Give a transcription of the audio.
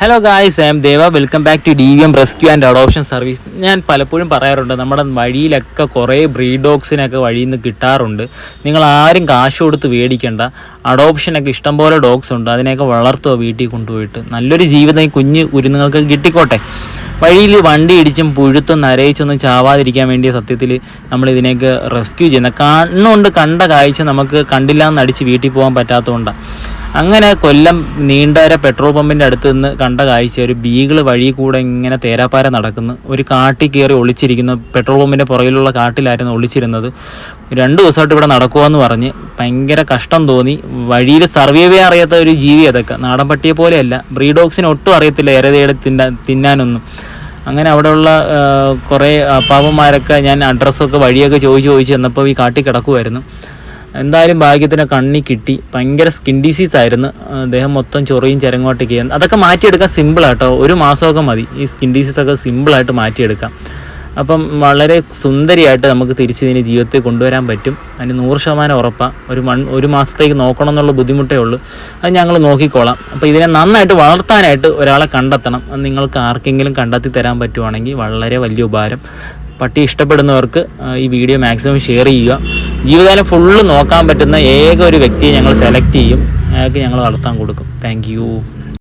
Hello guys, I am Deva. Welcome back to DVM rescue and adoption service. ഞാൻ പലപ്പോഴും പറയാറുണ്ട്, നമ്മുടെ വഴിയിലൊക്കെ കുറേ ബ്രീഡ് ഡോഗ്സിനൊക്കെ വഴിയിൽ നിന്ന് കിട്ടാറുണ്ട്. നിങ്ങൾ ആരും കാശ് കൊടുത്ത് മേടിക്കേണ്ട. അഡോപ്ഷനൊക്കെ ഇഷ്ടംപോലെ ഡോഗ്സ് ഉണ്ട്. അതിനെയൊക്കെ വളർത്തുക വീട്ടിൽ കൊണ്ടുപോയിട്ട്. നല്ലൊരു ജീവിതം ഈ കുഞ്ഞ് കുരുന്നുങ്ങൾക്ക് കിട്ടിക്കോട്ടെ. വഴിയിൽ വണ്ടി ഇടിച്ചും പുഴുത്തും നരയിച്ചൊന്നും ചാവാതിരിക്കാൻ വേണ്ടി സത്യത്തിൽ നമ്മൾ ഇതിനെയൊക്കെ റെസ്ക്യൂ ചെയ്യുന്നത്. കണ്ണുകൊണ്ട് കണ്ട കാഴ്ച നമുക്ക് കണ്ടില്ലാന്ന് അടിച്ച് വീട്ടിൽ പോകാൻ പറ്റാത്തതുകൊണ്ടാണ്. അങ്ങനെ കൊല്ലം നീണ്ടര പെട്രോൾ പമ്പിൻ്റെ അടുത്ത് നിന്ന് കണ്ട കാഴ്ച, ഒരു ബീഗിള് വഴി കൂടെ ഇങ്ങനെ തേരാപ്പാര നടക്കുന്നു. ഒരു കാട്ടിൽ കയറി ഒളിച്ചിരിക്കുന്നു. പെട്രോൾ പമ്പിൻ്റെ പുറകിലുള്ള കാട്ടിലായിരുന്നു ഒളിച്ചിരുന്നത്. 2 ദിവസമായിട്ട് ഇവിടെ നടക്കുമെന്ന് പറഞ്ഞ് ഭയങ്കര കഷ്ടം തോന്നി. വഴിയിൽ സർവൈവ് ചെയ്യാൻ അറിയാത്ത ഒരു ജീവി അതൊക്കെ. നാടൻ പട്ടിയെ പോലെയല്ല. ബ്രീഡ് ഡോഗ്സിന് ഒട്ടും അറിയത്തില്ല ഇരതയുടെ തിന്നാനൊന്നും. അങ്ങനെ അവിടെയുള്ള കുറേ അപ്പാവന്മാരൊക്കെ ഞാൻ അഡ്രസ്സൊക്കെ വഴിയൊക്കെ ചോദിച്ച് ചെന്നപ്പോൾ ഈ കാട്ടിൽ കിടക്കുമായിരുന്നു. എന്തായാലും ഭാഗ്യത്തിന് കണ്ണി കിട്ടി. ഭയങ്കര സ്കിൻ ഡിസീസ് ആയിരുന്നു. ദേഹം മൊത്തം ചൊറിയും ചരങ്ങോട്ടൊക്കെ. അതൊക്കെ മാറ്റിയെടുക്കാൻ സിമ്പിളാട്ടോ. 1 മാസമൊക്കെ മതി ഈ സ്കിൻ ഡിസീസൊക്കെ സിമ്പിളായിട്ട് മാറ്റിയെടുക്കാം. അപ്പം വളരെ സുന്ദരിയായിട്ട് നമുക്ക് തിരിച്ചിതിന് ജീവിതത്തിൽ കൊണ്ടുവരാൻ പറ്റും. അതിന് 100% ഉറപ്പാണ്. ഒരു മാസത്തേക്ക് നോക്കണം എന്നുള്ള ബുദ്ധിമുട്ടേ ഉള്ളൂ. അത് ഞങ്ങൾ നോക്കിക്കോളാം. അപ്പോൾ ഇതിനെ നന്നായിട്ട് വളർത്താനായിട്ട് ഒരാളെ കണ്ടെത്തണം. അത് നിങ്ങൾക്ക് ആർക്കെങ്കിലും കണ്ടെത്തി തരാൻ പറ്റുവാണെങ്കിൽ വളരെ വലിയ ഉപകാരം. പട്ടി ഇഷ്ടപ്പെടുന്നവർക്ക് ഈ വീഡിയോ മാക്സിമം ഷെയർ ചെയ്യുക. ജീവിതകാലം ഫുള്ള് നോക്കാൻ പറ്റുന്ന ഏക ഒരു വ്യക്തിയെ ഞങ്ങൾ സെലക്ട് ചെയ്യും. അയാൾക്ക് ഞങ്ങൾ വളർത്താൻ കൊടുക്കും. Thank you.